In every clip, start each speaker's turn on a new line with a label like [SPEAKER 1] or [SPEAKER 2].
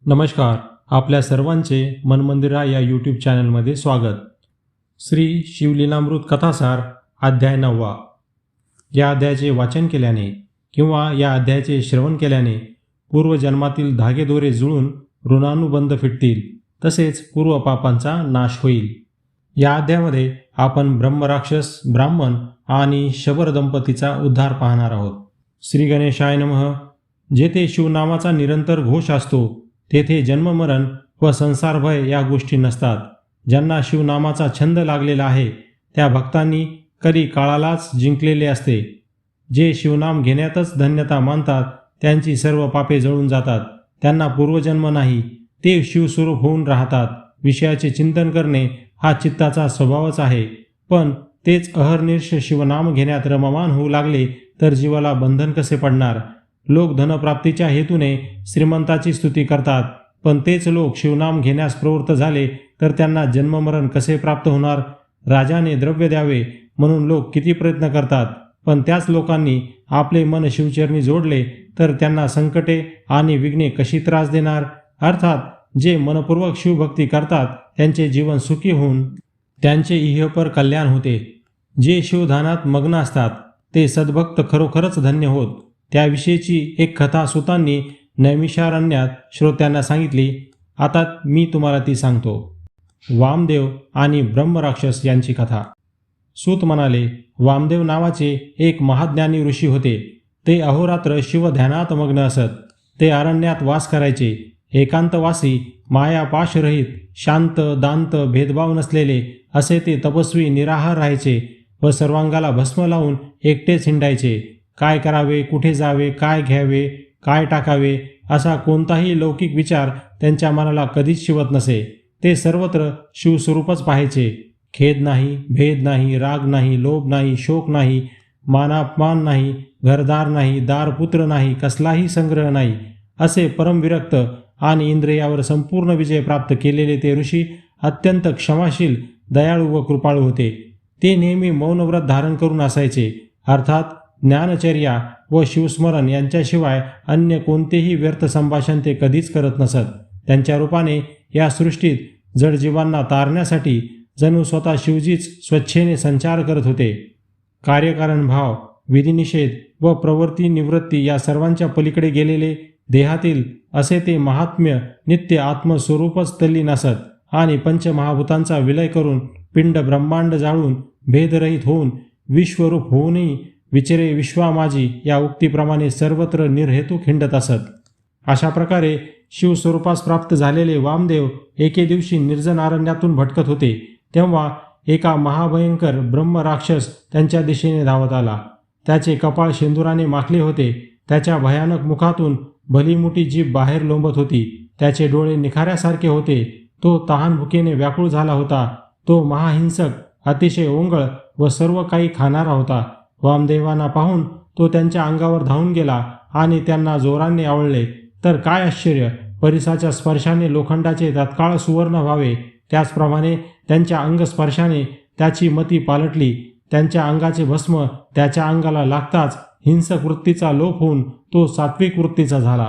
[SPEAKER 1] नमस्कार. आपल्या सर्वांचे मनमंदिरा या यूट्यूब चॅनलमध्ये स्वागत. श्री शिवलीलामृत कथासार अध्याय 9. या अध्यायाचे वाचन केल्याने किंवा या अध्यायाचे श्रवण केल्याने पूर्वजन्मातील धागेदोरे जुळून ऋणानुबंध फिटतील, तसेच पूर्वपापांचा नाश होईल. या अध्यायामध्ये आपण ब्रह्मराक्षस, ब्राह्मण आणि शबर दंपतीचा उद्धार पाहणार आहोत. श्री गणेशाय नमः. जेथे शिवनामाचा निरंतर घोष असतो तेथे जन्ममरण व संसारभय या गोष्टी नसतात. ज्यांना शिवनामाचा छंद लागलेला आहे त्या भक्तांनी कधी काळालाच जिंकलेले असते. जे शिवनाम घेण्यातच धन्यता मानतात त्यांची सर्व पापे जळून जातात. त्यांना पूर्वजन्म नाही, ते शिवस्वरूप होऊन राहतात. विषयाचे चिंतन करणे हा चित्ताचा स्वभावच आहे, पण तेच अहर्निश शिवनाम घेण्यात रममान होऊ लागले तर जीवाला बंधन कसे पडणार. लोक धनप्राप्तीच्या हेतूने श्रीमंताची स्तुती करतात, पण तेच लोक शिवनाम घेण्यास प्रवृत्त झाले तर त्यांना जन्ममरण कसे प्राप्त होणार. राजाने द्रव्य द्यावे म्हणून लोक किती प्रयत्न करतात, पण त्याच लोकांनी आपले मन शिवचरणी जोडले तर त्यांना संकटे आणि विघ्ने कशी त्रास देणार. अर्थात जे मनपूर्वक शिवभक्ती करतात त्यांचे जीवन सुखी होऊन त्यांचे इहपर कल्याण होते. जे शिवधानात मग्न असतात ते सद्भक्त खरोखरच धन्य होत. त्याविषयीची एक कथा सुतांनी नैमिषारण्यात श्रोत्यांना सांगितली. आता मी तुम्हाला ती सांगतो. वामदेव आणि ब्रह्मराक्षस यांची कथा. सूत म्हणाले, वामदेव नावाचे एक महाज्ञानी ऋषी होते. ते अहोरात्र शिवध्यानात मग्न असत. ते अरण्यात वास करायचे. एकांतवासी, मायापाशरहित, शांत, दांत, भेदभाव नसलेले असे ते तपस्वी निराहार राहायचे व सर्वांगाला भस्म लावून एकटेच हिंडायचे. काय करावे, कुठे जावे, काय घ्यावे, काय टाकावे असा कोणताही लौकिक विचार त्यांच्या मनाला कधीच शिवत नसे. ते सर्वत्र शिवस्वरूपच पाहायचे. खेद नाही, भेद नाही, राग नाही, लोभ नाही, शोक नाही, मानापमान नाही, घरदार नाही, दारपुत्र नाही, कसलाही संग्रह नाही असे परमविरक्त आणि इंद्रियावर संपूर्ण विजय प्राप्त केलेले ते ऋषी अत्यंत क्षमाशील, दयाळू व कृपाळू होते. ते नेहमी मौनव्रत धारण करून असायचे. अर्थात ज्ञानचर्या व शिवस्मरण यांच्याशिवाय अन्य कोणतेही व्यर्थ संभाषण ते कधीच करत नसत. त्यांच्या रूपाने या सृष्टीत जडजीवांना तारण्यासाठी जणू स्वतः शिवजीच स्वच्छेने संचार करत होते. कार्यकारण भाव, विधिनिषेध व प्रवृत्ती निवृत्ती या सर्वांच्या पलीकडे गेलेले देहातील असे ते महात्म्य नित्य आत्मस्वरूपच तल्लीन असत आणि पंचमहाभूतांचा विलय करून पिंड ब्रह्मांड जाळून भेदरहित होऊन विश्वरूप होऊनही विचरे विश्वा माझी या उक्तीप्रमाणे सर्वत्र निर्हेतुक हिंडत असत. अशा प्रकारे शिवस्वरूपास प्राप्त झालेले वामदेव एके दिवशी निर्जन अरण्यातून भटकत होते. तेव्हा एका महाभयंकर ब्रह्मराक्षस त्यांच्या दिशेने धावत आला. त्याचे कपाळ शेंदुराने माखले होते. त्याच्या भयानक मुखातून भलीमोठी जीभ बाहेर लोंबत होती. त्याचे डोळे निखाऱ्यासारखे होते. तो तहान भुकेने व्याकुळ झाला होता. तो महाहिंसक, अतिशय ओंगळ व सर्व काही खाणारा होता. वामदेवांना पाहून तो त्यांच्या अंगावर धावून गेला आणि त्यांना जोराने आवळले. तर काय आश्चर्य, परिसाच्या स्पर्शाने लोखंडाचे तत्काळ सुवर्ण व्हावे त्याचप्रमाणे त्यांच्या अंगस्पर्शाने त्याची मती पालटली. त्यांच्या अंगाचे भस्म त्याच्या अंगाला लागताच हिंसक वृत्तीचा लोप होऊन तो सात्विक वृत्तीचा झाला.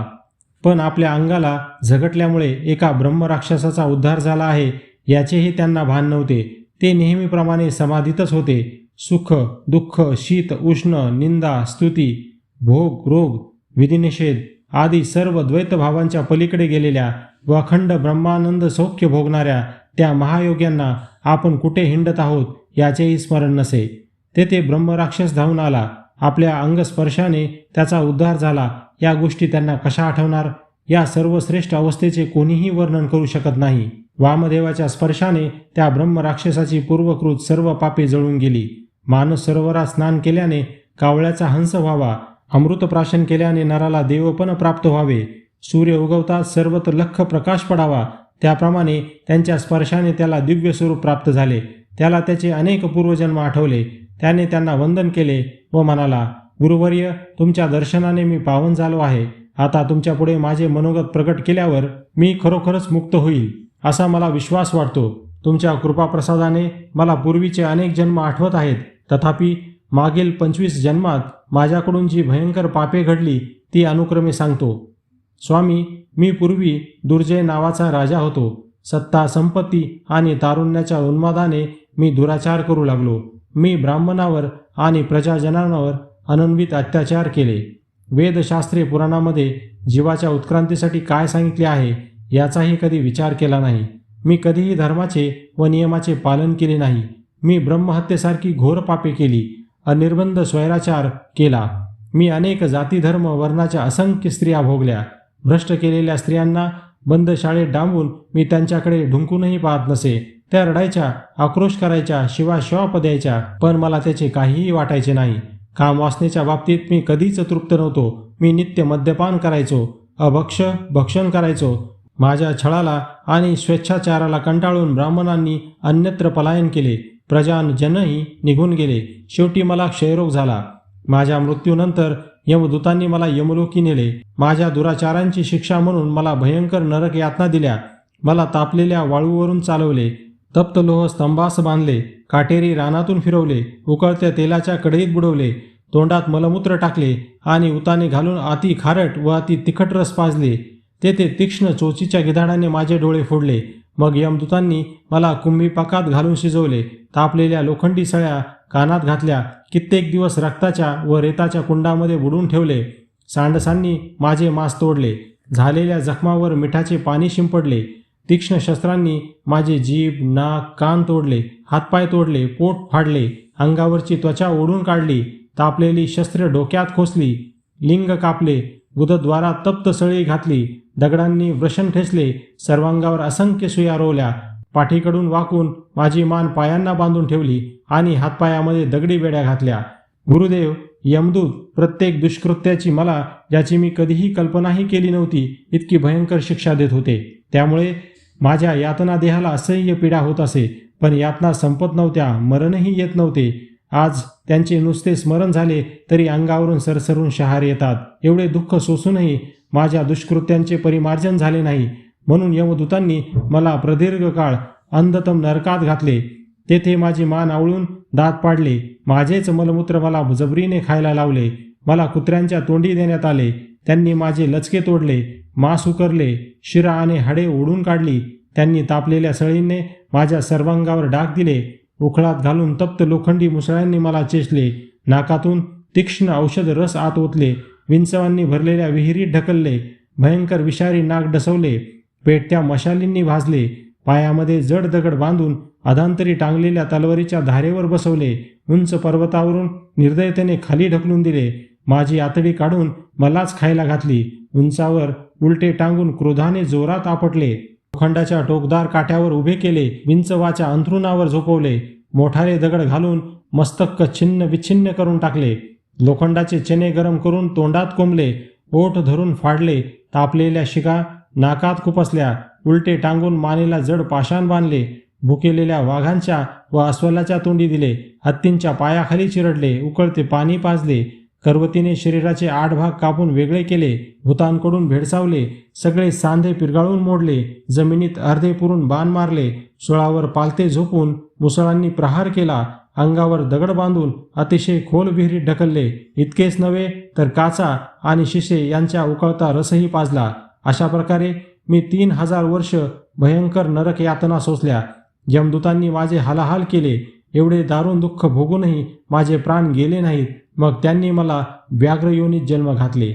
[SPEAKER 1] पण आपल्या अंगाला झगटल्यामुळे एका ब्रह्मराक्षसाचा उद्धार झाला आहे याचेही त्यांना भान नव्हते. ते नेहमीप्रमाणे समाधीतच होते. सुख, दुःख, शीत, उष्ण, निंदा, स्तुती, भोग, रोग, विधिनिषेध आदी सर्व द्वैतभावांच्या पलीकडे गेलेल्या व अखंड ब्रह्मानंद सौख्य भोगणाऱ्या त्या महायोग्यांना आपण कुठे हिंडत आहोत याचेही स्मरण नसे. तेथे ब्रह्मराक्षस धावून आला. आपल्या अंगस्पर्शाने त्याचा उद्धार झाला या गोष्टी त्यांना कशा आठवणार. या सर्वश्रेष्ठ अवस्थेचे कोणीही वर्णन करू शकत नाही. वामदेवाच्या स्पर्शाने त्या ब्रह्मराक्षसाची पूर्वकृत सर्व पापे जळून गेली. मानस सरोवरात स्नान केल्याने कावळ्याचा हंस व्हावा, अमृतप्राशन केल्याने नराला देवपण प्राप्त व्हावे, सूर्य उगवताच सर्वत्र लख्ख प्रकाश पडावा, त्याप्रमाणे त्यांच्या स्पर्शाने त्याला दिव्य स्वरूप प्राप्त झाले. त्याला त्याचे अनेक पूर्वजन्म आठवले. त्याने त्यांना वंदन केले व म्हणाला, गुरुवर्य, तुमच्या दर्शनाने मी पावन झालो आहे. आता तुमच्या पुढे माझे मनोगत प्रकट केल्यावर मी खरोखरच मुक्त होईल असा मला विश्वास वाटतो. तुमच्या कृपाप्रसादाने मला पूर्वीचे अनेक जन्म आठवत आहेत. तथापि मागील 25 जन्मात माझ्याकडून जी भयंकर पापे घडली ती अनुक्रमे सांगतो. स्वामी, मी पूर्वी दुर्जय नावाचा राजा होतो. सत्ता, संपत्ती आणि तारुण्याच्या उन्मादाने मी दुराचार करू लागलो. मी ब्राह्मणावर आणि प्रजाजनांवर अनन्वित अत्याचार केले. वेदशास्त्रे पुराणामध्ये जीवाच्या उत्क्रांतीसाठी काय सांगितले आहे याचाही कधी विचार केला नाही. मी कधीही धर्माचे व नियमाचे पालन केले नाही. मी ब्रह्महत्येसारखी घोर पापे केली. अनिर्बंध स्वैराचार केला. मी अनेक जाती, धर्म, वर्णाच्या असंख्य स्त्रिया भोगल्या. भ्रष्ट केलेल्या स्त्रियांना बंद शाळेत डांबून मी त्यांच्याकडे ढुंकूनही पाहत नसे. त्या रडायच्या, आक्रोश करायच्या, शिवाशाप द्यायच्या, पण मला त्याचे काहीही वाटायचे नाही. कामवासनेच्या बाबतीत मी कधीच तृप्त नव्हतो. मी नित्य मद्यपान करायचो, भक्षण करायचो. माझ्या छळाला आणि स्वेच्छाचाराला कंटाळून ब्राह्मणांनी अन्यत्र पलायन केले. प्रजाजनही निघून गेले. शेवटी मला क्षयरोग झाला. माझ्या मृत्यूनंतर यमदूतांनी मला यमलोकी नेले. माझ्या दुराचारांची शिक्षा म्हणून मला भयंकर नरक यातना दिल्या. मला तापलेल्या वाळूवरून चालवले, तप्त लोह स्तंभास बांधले, काटेरी रानातून फिरवले, उकळत्या तेलाच्या कढईत बुडवले, तोंडात मलमूत्र टाकले आणि उताने घालून अति खारट व अति तिखट रस पाजले. तेथे तीक्ष्ण चोचीच्या गिधाडाने माझे डोळे फोडले. मग यमदूतांनी मला कुंभीपाकात घालून शिजवले. तापलेल्या लोखंडी सळ्या कानात घातल्या. कित्येक दिवस रक्ताच्या व रेताच्या कुंडामध्ये बुडून ठेवले. सांडसांनी माझे मांस तोडले. झालेल्या जखमावर मिठाचे पाणी शिंपडले. तीक्ष्ण शस्त्रांनी माझे जीभ, नाक, कान तोडले. हातपाय तोडले, पोट फाडले. अंगावरची त्वचा ओढून काढली. तापलेली शस्त्रे डोक्यात खोसली. लिंग कापले. गुदद्वारात तप्त सळी घातली. दगडांनी वृषण ठेचले. सर्वांगावर असंख्य सुया रोवल्या. पाठीकडून वाकून माझी मान पायांना बांधून ठेवली आणि हातपायामध्ये दगडी बेड्या घातल्या. गुरुदेव, यमदूत प्रत्येक दुष्कृत्याची मला, ज्याची मी कधीही कल्पनाही केली नव्हती, इतकी भयंकर शिक्षा देत होते. त्यामुळे माझ्या यातना देहाला असह्य पीडा होत असे. पण यातना संपत नव्हत्या, मरणही येत नव्हते. आज त्यांचे नुसते स्मरण झाले तरी अंगावरून सरसरून शहारे येतात. एवढे दुःख सोसूनही माझ्या दुष्कृत्यांचे परिमार्जन झाले नाही. म्हणून यमदूतांनी मला प्रदीर्घ काळ अंधतम नरकात घातले. तेथे माझी मान आवळून दात पाडले. माझेच मलमूत्र मला जबरीने खायला लावले. मला कुत्र्यांच्या तोंडी देण्यात आले. त्यांनी माझे लचके तोडले, मांस उकरले, शिरा आणि हाडे ओढून काढली. त्यांनी तापलेल्या सळींने माझ्या सर्वांगावर डाग दिले. उखळात घालून तप्त लोखंडी मुसळ्यांनी मला चेचले. नाकातून तीक्ष्ण औषध रस आत ओतले. विंचवांनी भरलेल्या विहिरीत ढकलले. भयंकर विषारी नाक डसवले. पेटत्या मशालींनी भाजले. पायामध्ये जड दगड बांधून अधांतरी टांगलेल्या तलवारीच्या धारेवर बसवले. उंच पर्वतावरून निर्दयतेने खाली ढकलून दिले. माझी आतडी काढून मलाच खायला घातली. उंचावर उलटे टांगून क्रोधाने जोरात आपटले. लोखंडाच्या टोकदार काट्यावर उभे केले. विंचवाच्या अंथरुणावर झोपवले. मोठाले दगड घालून मस्तक छिन्न विच्छिन्न करून टाकले. लोखंडाचे चणे गरम करून तोंडात कोंबले. ओठ धरून फाडले. तापलेल्या शिगा नाकात खुपसल्या. उलटे टांगून मानेला जड पाषाण बांधले. भुकेलेल्या वाघांच्या व अस्वलाच्या तोंडी दिले. हत्तींच्या पायाखाली चिरडले. उकळते पाणी पाजले. करवतीने शरीराचे 8 भाग कापून वेगळे केले. भूतांकडून भेडसावले. सगळे सांधे पिरगाळून मोडले. जमिनीत अर्धे पुरून बाण मारले. सुळावर पालते झोपून मुसळांनी प्रहार केला. अंगावर दगड बांधून अतिशय खोल विहिरीत ढकलले. इतकेच नव्हे तर काचा आणि शिसे यांच्या उकळता रसही पाजला. अशा प्रकारे मी 3000 वर्ष भयंकर नरक यातना सोसल्या. यमदूतांनी माझे हालाहाल केले. एवढे दारुण दुःख भोगूनही माझे प्राण गेले नाहीत. मग त्यांनी मला व्याघ्र योनीत जन्म घातले.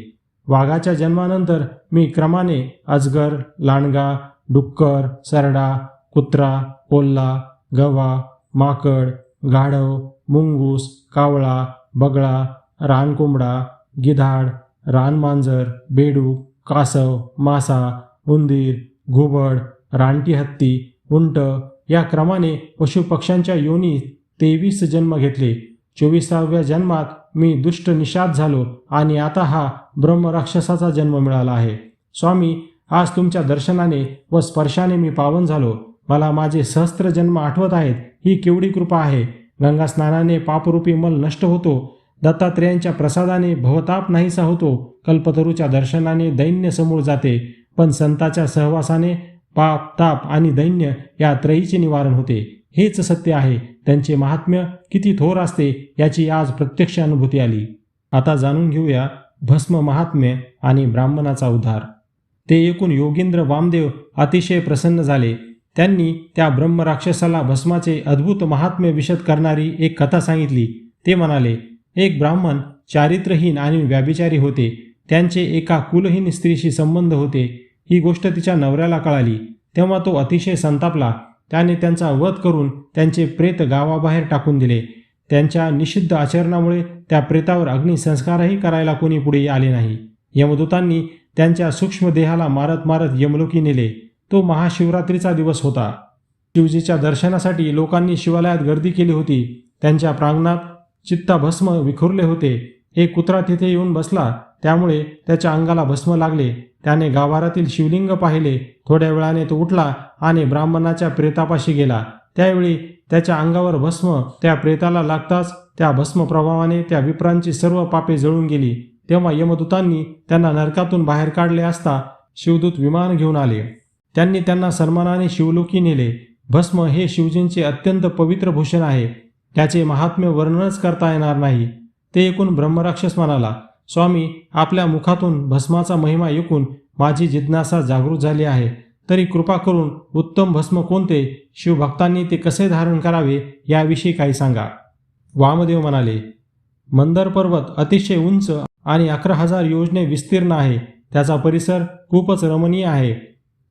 [SPEAKER 1] वाघाच्या जन्मानंतर मी क्रमाने अजगर, लांडगा, डुक्कर, सरडा, कुत्रा, कोल्हा, गव्हा, माकड, गाढव, मुंगूस, कावळा, बगळा, रानकोंबडा, गिधाड, रानमांजर, बेडूक, कासव, मासा, उंदीर, घुबड, रानटी हत्ती, उंट या क्रमाने पशुपक्ष्यांच्या योनी 23 जन्म घेतले. 24व्या जन्मात मी दुष्ट निषाद झालो आणि आता हा ब्रह्मराक्षसाचा जन्म मिळाला आहे. स्वामी, आज तुमच्या दर्शनाने व स्पर्शाने मी पावन झालो. मला माझे सहस्त्र जन्म आठवत आहेत. ही केवढी कृपा आहे. गंगा स्नानाने पापरूपी मल नष्ट होतो. दत्तात्रेयांच्या प्रसादाने भवताप नाहीसा होतो. कल्पतरूच्या दर्शनाने दैन्य समूळ जाते. पण संताच्या सहवासाने पाप, ताप आणि दैन्य या त्रयीचे निवारण होते. हेच सत्य आहे. त्यांचे महात्म्य किती थोर असते याची आज प्रत्यक्ष अनुभूती आली. आता जाणून घेऊया भस्म महात्म्य आणि ब्राह्मणाचा उद्धार. ते ऐकून योगींद्र वामदेव अतिशय प्रसन्न झाले. त्यांनी त्या ब्रह्मराक्षसाला भस्माचे अद्भुत महात्म्य विशद करणारी एक कथा सांगितली. ते म्हणाले, एक ब्राह्मण चारित्रहीन आणि व्याभिचारी होते. त्यांचे एका कुलहीन स्त्रीशी संबंध होते. ही गोष्ट तिच्या नवऱ्याला कळाली तेव्हा तो अतिशय संतापला. त्याने त्यांचा वध करून त्यांचे प्रेत गावाबाहेर टाकून दिले. त्यांच्या निषिद्ध आचरणामुळे त्या प्रेतावर अग्निसंस्कारही करायला कोणी पुढे आले नाही. यमदूतांनी त्यांच्या सूक्ष्म देहाला मारत मारत यमलोकी नेले. तो महाशिवरात्रीचा दिवस होता. शिवजीच्या दर्शनासाठी लोकांनी शिवालयात गर्दी केली होती. त्यांच्या प्रांगणात चित्ताभस्म विखुरले होते. एक कुत्रा तिथे येऊन बसला, त्यामुळे त्याच्या अंगाला भस्म लागले. त्याने गाभारातील शिवलिंग पाहिले. थोड्या वेळाने तो उठला आणि ब्राह्मणाच्या प्रेतापाशी गेला. त्यावेळी त्याच्या अंगावर भस्म त्या प्रेताला लागताच त्या भस्म प्रभावाने त्या विप्रांची सर्व पापे जळून गेली. तेव्हा यमदूतांनी त्यांना नरकातून बाहेर काढले असता शिवदूत विमान घेऊन आले. त्यांनी त्यांना सन्मानाने शिवलोकी नेले. भस्म हे शिवजींचे अत्यंत पवित्र भूषण आहे. त्याचे महात्म्य वर्णनच करता येणार नाही. ते ऐकून ब्रह्मराक्षस म्हणाला, स्वामी, आपल्या मुखातून भस्माचा महिमा ऐकून माझी जिज्ञासा जागृत झाली आहे. तरी कृपा करून उत्तम भस्म कोणते, शिवभक्तांनी ते कसे धारण करावे याविषयी काही सांगा. वामदेव म्हणाले, मंदर पर्वत अतिशय उंच आणि 11,000 योजने विस्तीर्ण आहे. त्याचा परिसर खूपच रमणीय आहे.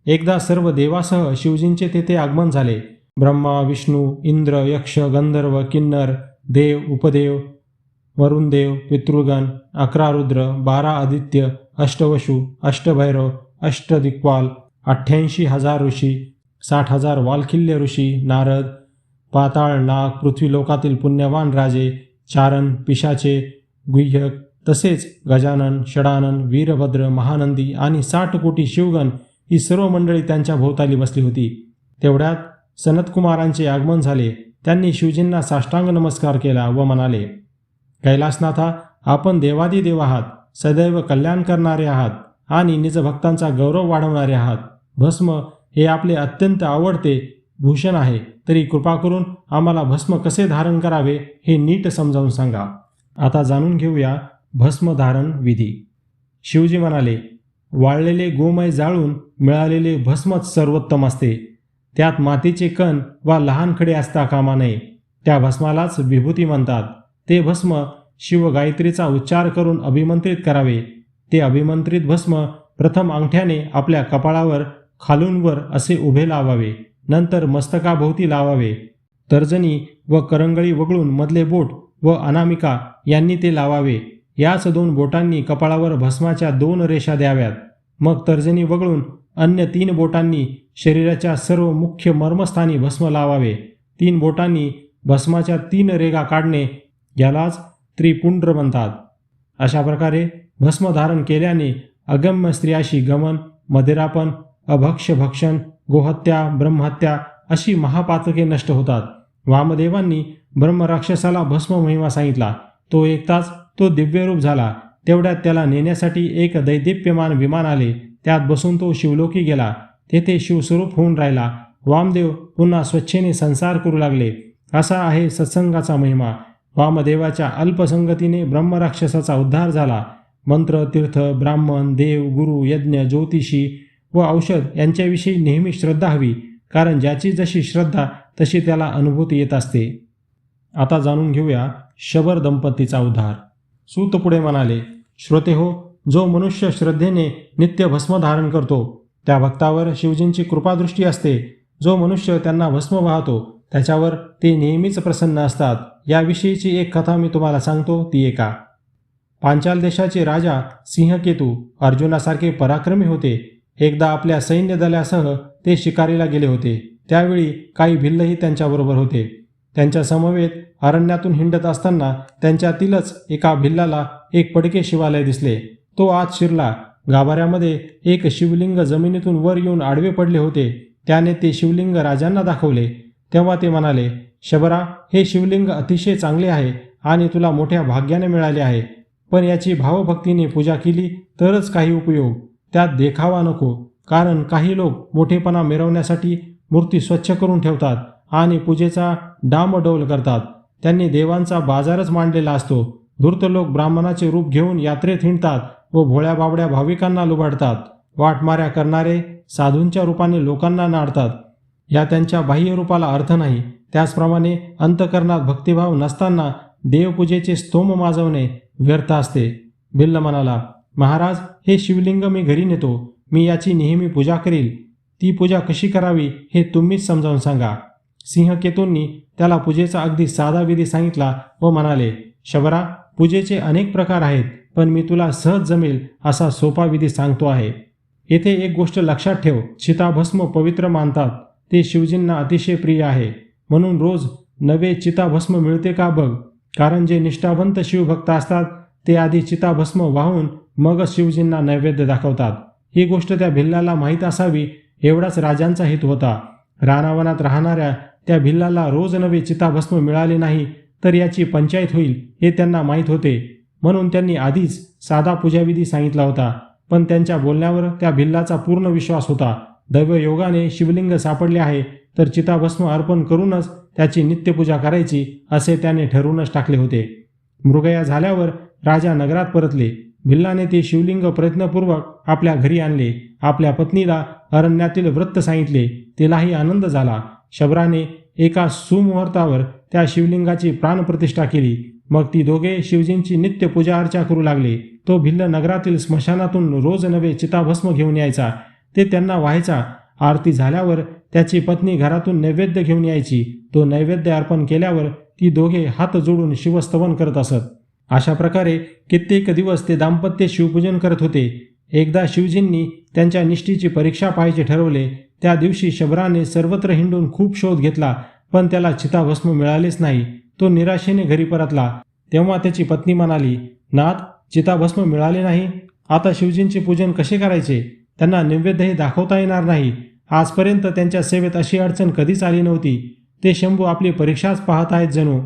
[SPEAKER 1] एकदा सर्व देवासह शिवजींचे तेथे आगमन झाले. ब्रह्मा, विष्णू, इंद्र, यक्ष, गंधर्व, किन्नर, देव, उपदेव, वरुणदेव, पितृगण, 11 रुद्र, 12 आदित्य, अष्टवशु, अष्टभैरव, अष्टदिक्पाल, 88,000 ऋषी, 60,000 वालखिल्य ऋषी, नारद, पाताळ, नाग, पृथ्वीलोकातील पुण्यवान राजे, चारण, पिशाचे, गुह्यक, तसेच गजानन, षडानन, वीरभद्र, महानंदी आणि 60 कोटी शिवगण ही सर्व मंडळी त्यांच्या भोवताली बसली होती. तेवढ्यात सनतकुमारांचे आगमन झाले. त्यांनी शिवजींना साष्टांग नमस्कार केला व म्हणाले, कैलासनाथा, आपण देवादिदेव आहात, सदैव कल्याण करणारे आहात आणि निजभक्तांचा गौरव वाढवणारे आहात. भस्म हे आपले अत्यंत आवडते भूषण आहे. तरी कृपा करून आम्हाला भस्म कसे धारण करावे हे नीट समजावून सांगा. आता जाणून घेऊया भस्म धारण विधी. शिवजी म्हणाले, वाळलेले गोमय जाळून मिळालेले भस्मच सर्वोत्तम असते. त्यात मातीचे कण वा लहान खडे असता कामा नये. त्या भस्मालाच विभूती म्हणतात. ते भस्म शिवगायत्रीचा उच्चार करून अभिमंत्रित करावे. ते अभिमंत्रित भस्म प्रथम अंगठ्याने आपल्या कपाळावर खालून वर असे उभे लावावे. नंतर मस्तकाभोवती लावावे. तर्जनी व करंगळी वगळून मधले बोट व अनामिका यांनी ते लावावे. याच 2 बोटांनी कपाळावर भस्माच्या 2 रेषा द्याव्यात. मग तर्जनी वगळून अन्य 3 बोटांनी शरीराच्या सर्व मुख्य मर्मस्थानी भस्म लावावे. 3 बोटांनी भस्माच्या 3 रेगा काढणे यालाच त्रिपुंड्र म्हणतात. अशा प्रकारे भस्म धारण केल्याने अगम्य स्त्रियाशी गमन, मदिरापन, अभक्ष भक्षण, गोहत्या, ब्रह्महत्या अशी महापातके नष्ट होतात. वामदेवांनी ब्रह्मराक्षसाला भस्म महिमा सांगितला. तो ऐकताच तो दिव्यरूप झाला. तेवढ्यात त्याला नेण्यासाठी एक दैदिप्यमान विमान आले. त्यात बसून तो शिवलोकी गेला. तेथे शिवस्वरूप होऊन राहिला. वामदेव पुन्हा स्वच्छेने संसार करू लागले. असा आहे सत्संगाचा महिमा. वामदेवाच्या अल्पसंगतीने ब्रह्मराक्षसाचा उद्धार झाला. मंत्र, तीर्थ, ब्राह्मण, देव, गुरु, यज्ञ, ज्योतिषी व औषध यांच्याविषयी नेहमी श्रद्धा हवी. कारण ज्याची जशी श्रद्धा तशी त्याला अनुभूती येत असते. आता जाणून घेऊया शबर दंपतीचा उद्धार. सूत पुढे म्हणाले, श्रोते हो, जो मनुष्य श्रद्धेने नित्य भस्म धारण करतो त्या भक्तावर शिवजींची कृपादृष्टी असते. जो मनुष्य त्यांना भस्म वाहतो त्याच्यावर ते नेहमीच प्रसन्न असतात. याविषयीची एक कथा मी तुम्हाला सांगतो, ती ऐका. पांचाल देशाचे राजा सिंहकेतू अर्जुनासारखे पराक्रमी होते. एकदा आपल्या सैन्य दलासह ते शिकारीला गेले होते. त्यावेळी काही भिल्लही त्यांच्याबरोबर होते. त्यांच्या समवेत अरण्यातून हिंडत असताना त्यांच्यातीलच एका भिल्लाला एक पडके शिवालय दिसले. तो आत शिरला. गाभाऱ्यामध्ये एक शिवलिंग जमिनीतून वर येऊन आडवे पडले होते. त्याने ते शिवलिंग राजांना दाखवले. तेव्हा ते म्हणाले, शबरा, हे शिवलिंग अतिशय चांगले आहे आणि तुला मोठ्या भाग्याने मिळाले आहे. पण याची भावभक्तीने पूजा केली तरच काही उपयोग. त्यात देखावा नको. कारण काही लोक मोठेपणा मिरवण्यासाठी मूर्ती स्वच्छ करून ठेवतात आणि पूजेचा डामडौल करतात. त्यांनी देवांचा बाजारच मांडलेला असतो. धूर्त लोक ब्राह्मणाचे रूप घेऊन यात्रेत हिंडतात व भोळ्या बाबड्या भाविकांना लुबाडतात. वाटमाऱ्या करणारे साधूंच्या रूपाने लोकांना नाडतात. या त्यांच्या बाह्य रूपाला अर्थ नाही. त्याचप्रमाणे अंतःकरणात भक्तिभाव नसताना देवपूजेचे स्तोम माजवणे व्यर्थ असते. भिल्ल म्हणाला, महाराज, हे शिवलिंग मी घरी नेतो. मी याची नेहमी पूजा करील. ती पूजा कशी करावी हे तुम्हीच समजावून सांगा. सिंहकेतूंनी त्याला पूजेचा अगदी साधा विधी सांगितला व म्हणाले, शबरा, पूजेचे अनेक प्रकार आहेत, पण मी तुला सहज जमेल असा सोपा विधी सांगतो आहे. येथे एक गोष्ट लक्षात ठेव. चिताभस्म पवित्र मानतात. ते शिवजींना अतिशय प्रिय आहे. म्हणून रोज नवे चिताभस्म मिळते का बघ. कारण जे निष्ठावंत शिवभक्त असतात ते आधी चिताभस्म वाहून मगच शिवजींना नैवेद्य दाखवतात. ही गोष्ट त्या भिल्लाला माहीत असावी एवढाच राजांचा हेतू होता. रानावनात राहणाऱ्या त्या भिल्लाला रोज नवे चिताभस्म मिळाले नाही तर याची पंचायत होईल हे त्यांना माहीत होते. म्हणून त्यांनी आधीच साधा पूजाविधी सांगितला होता. पण त्यांच्या बोलण्यावर त्या भिल्लाचा पूर्ण विश्वास होता. दैवयोगाने शिवलिंग सापडले आहे तर चिताभस्म अर्पण करूनच त्याची नित्यपूजा करायची असे त्याने ठरवूनच टाकले होते. मृगया झाल्यावर राजा नगरात परतले. भिल्लाने ते शिवलिंग प्रयत्नपूर्वक आपल्या घरी आणले. आपल्या पत्नीला अरण्यातील व्रत सांगितले. तिलाही आनंद झाला. शबराने एका सुमुहूर्तावर त्या शिवलिंगाची प्राणप्रतिष्ठा केली. मग ती दोघे शिवजींची नित्य पूजा अर्चा करू लागले. तो भिल्ल नगरातील स्मशानातून रोज नवे चिताभस्म घेऊन यायचा. ते त्यांना व्हायचा. आरती झाल्यावर त्याची पत्नी घरातून नैवेद्य घेऊन यायची. तो नैवेद्य अर्पण केल्यावर ती दोघे हात जोडून शिवस्तवन करत असत. अशा प्रकारे कित्येक दिवस ते दाम्पत्य शिवपूजन करत होते. एकदा शिवजींनी त्यांच्या निष्ठेची परीक्षा पाहायचे ठरवले. त्या दिवशी शबराने सर्वत्र हिंडून खूप शोध घेतला, पण त्याला चिताभस्म मिळालेच नाही. तो निराशेने घरी परतला. तेव्हा त्याची पत्नी म्हणाली, नाथ, चिताभस्म मिळाले नाही. आता शिवजींचे पूजन कसे करायचे? त्यांना नैवेद्यही दाखवता येणार नाही. आजपर्यंत त्यांच्या सेवेत अशी अडचण कधीच आली नव्हती. ते शंभू आपली परीक्षाच पाहत आहेत जणू.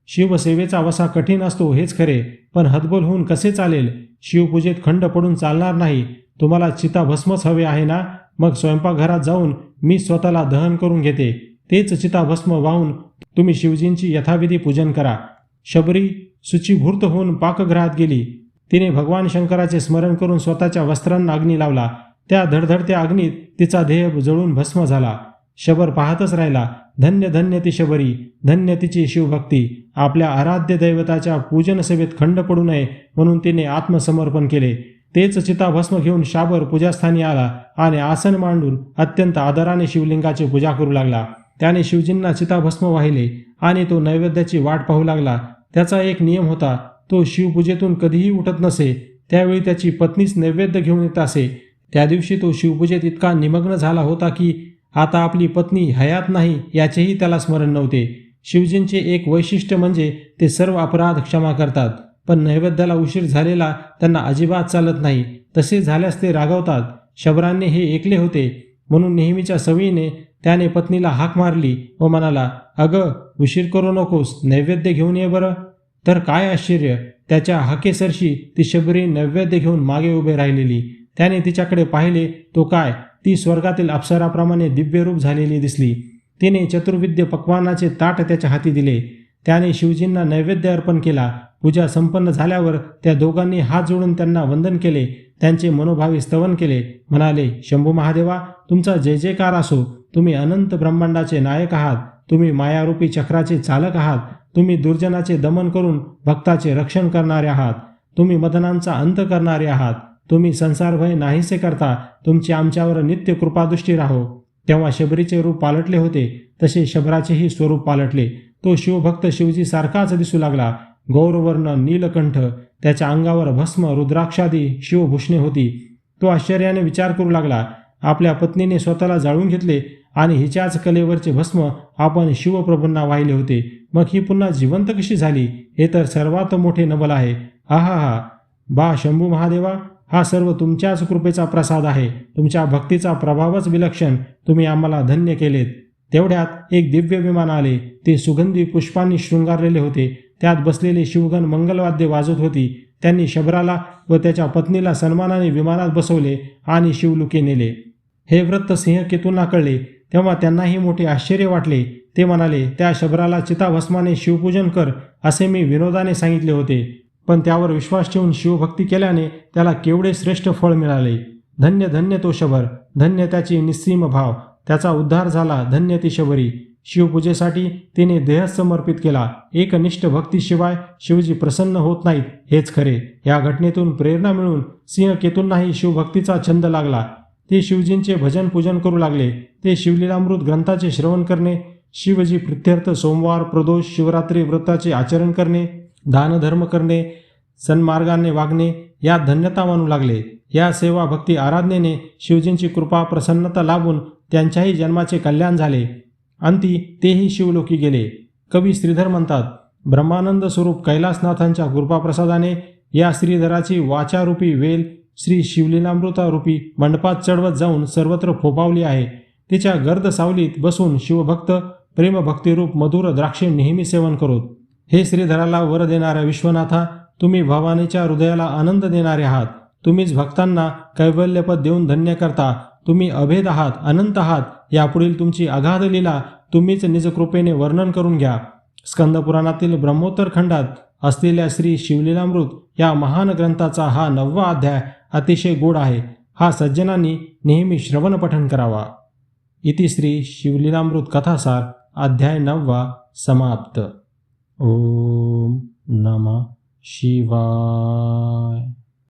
[SPEAKER 1] शिवसेवेचा वसा कठीण असतो हेच खरे, पण हतबल होऊन कसे चालेल? शिवपूजेत खंड पडून चालणार नाही. तुम्हाला चिताभस्मच हवे आहे ना? मग स्वयंपाकघरात जाऊन मी स्वतःला दहन करून घेते. तेच चिताभस्म वाहून तुम्ही शिवजींची यथाविधी पूजन करा. शबरी शुचिभूर्त होऊन पाकगृहात गेली. तिने भगवान शंकराचे स्मरण करून स्वतःच्या वस्त्रांना अग्नी लावला. त्या धडधडत्या अग्नीत तिचा देह जळून भस्म झाला. शबर पाहतच राहिला. धन्य धन्य ती शबरी, धन्य तिची शिवभक्ती. आपल्या आराध्य दैवताच्या पूजन सेवेत खंड पडू नये म्हणून तिने आत्मसमर्पण केले. तेच चिताभस्म घेऊन शाबर पूजास्थानी आला आणि आसन मांडून अत्यंत आदराने शिवलिंगाची पूजा करू लागला. त्याने शिवजींना चिताभस्म वाहिले आणि तो नैवेद्याची वाट पाहू लागला. त्याचा एक नियम होता. तो शिवपूजेतून कधीही उठत नसे. त्यावेळी त्याची पत्नीच नैवेद्य घेऊन येत असे. त्या दिवशी तो शिवपूजेत इतका निमग्न झाला होता की आता आपली पत्नी हयात नाही याचेही त्याला स्मरण नव्हते. शिवजींचे एक वैशिष्ट्य म्हणजे ते सर्व अपराध क्षमा करतात, पण नैवेद्याला उशीर झालेला त्यांना अजिबात चालत नाही. तसे झाल्यास ते रागवतात. शबरांनी हे ऐकले होते. म्हणून नेहमीच्या सवयीने त्याने पत्नीला हाक मारली व म्हणाला, अगं, उशीर करू नकोस, नैवेद्य घेऊन ये बरं. तर काय आश्चर्य, त्याच्या हाकेसरशी ती शबरी नैवेद्य घेऊन मागे उभे राहिलेली. त्याने तिच्याकडे पाहिले तो काय, ती स्वर्गातील अप्सराप्रमाणे दिव्यरूप झालेली दिसली. तिने चतुर्विद्य पक्वानाचे ताट त्याच्या हाती दिले. त्याने शिवजींना नैवेद्य अर्पण केला. पूजा संपन्न झाल्यावर त्या दोघांनी हात जोडून त्यांना वंदन केले. त्यांचे मनोभावी स्तवन केले. म्हणाले, शंभू महादेवा, तुमचा जय जयकार असो. तुम्ही अनंत ब्रह्मांडाचे नायक आहात. तुम्ही मायारूपी चक्राचे चालक आहात. तुम्ही दुर्जनाचे दमन करून भक्ताचे रक्षण करणारे आहात. तुम्ही मदनांचा अंत करणारे आहात. तुम्ही संसारभय नाहीसे करता. तुमची आमच्यावर नित्य कृपादृष्टी राहो. तेव्हा शबरीचे रूप पालटले होते तसे शबराचेही स्वरूप पालटले. तो शिवभक्त शिवजी सारखाच दिसू लागला. गौरवर्ण नीलकंठ, त्याच्या अंगावर भस्म रुद्राक्षादी शिवभूषणे होती. तो आश्चर्याने विचार करू लागला. आपल्या पत्नीने स्वतःला जाळून घेतले आणि हिच्याच कलेवरचे भस्म आपण शिवप्रभूंना वाहिले होते. मग ही पुन्हा जिवंत कशी झाली? हे तर सर्वात मोठे नवल आहे. आहा, बा शंभू महादेवा, हा सर्व तुमच्याच कृपेचा प्रसाद आहे. तुमच्या भक्तीचा प्रभावच विलक्षण. तुम्ही आम्हाला धन्य केलेत. तेवढ्यात एक दिव्य विमान आले. ते सुगंधी पुष्पांनी शृंगारलेले होते. त्यात बसलेले शिवगण मंगलवाद्य वाजवत होती. त्यांनी शबराला व त्याच्या पत्नीला सन्मानाने विमानात बसवले आणि शिवलुके नेले. हे वृत्त सिंहकेतूंना कळले तेव्हा त्यांनाही मोठे आश्चर्य वाटले. ते म्हणाले, त्या शबराला चिताभस्माने शिवपूजन कर असे मी विनोदाने सांगितले होते, पण त्यावर विश्वास ठेवून शिवभक्ती केल्याने त्याला केवढे श्रेष्ठ फळ मिळाले. धन्य धन्य तो शबर, धन्य त्याची निस्सीम भाव, त्याचा उद्धार झाला धन्य ती शबरी. शिवपूजेसाठी तिने देह समर्पित केला. एकनिष्ठ भक्तीशिवाय शिवजी प्रसन्न होत नाहीत हेच खरे. या घटनेतून प्रेरणा मिळून सिंहकेतूंनाही शिवभक्तीचा छंद लागला. ते शिवजींचे भजन पूजन करू लागले. ते शिवलीलामृत ग्रंथाचे श्रवण करणे, शिवजी प्रित्यर्थ सोमवार, प्रदोष, शिवरात्री व्रताचे आचरण करणे, दानधर्म करणे, सन्मार्गाने वागणे या धन्यता मानू लागले. या सेवा भक्ती आराधनेने शिवजींची कृपा प्रसन्नता लाभून त्यांच्याही जन्माचे कल्याण झाले. अंती तेही शिवलोकी गेले. कवी श्रीधर म्हणतात, ब्रह्मानंद स्वरूप कैलासनाथांच्या कृपाप्रसादाने या श्रीधराची वाचारूपी वेल श्री शिवलीलामृतारूपी मंडपात चढवत जाऊन सर्वत्र फोपावली आहे. तिच्या गर्द सावलीत बसून शिवभक्त प्रेमभक्तिरूप मधुर द्राक्षे नेहमी सेवन करोत. हे श्रीधराला वर देणाऱ्या विश्वनाथा, तुम्ही भवानीच्या हृदयाला आनंद देणारे आहात. तुम्हीच भक्तांना कैवल्यपद देऊन धन्य करता. तुम्ही अभेद आहात, अनंत आहात. यापुढील तुमची अगाध लीला तुम्हीच निजकृपेने वर्णन करून घ्या. स्कंदपुराणातील ब्रह्मोत्तर खंडात असलेल्या श्री शिवलीलामृत या महान ग्रंथाचा हा 9वा अध्याय अतिशय गोड आहे. हा सज्जनांनी नेहमी श्रवण पठण करावा. इति श्री शिवलीलामृत कथासार अध्याय 9 समाप्त. ओम नमः शिवाय.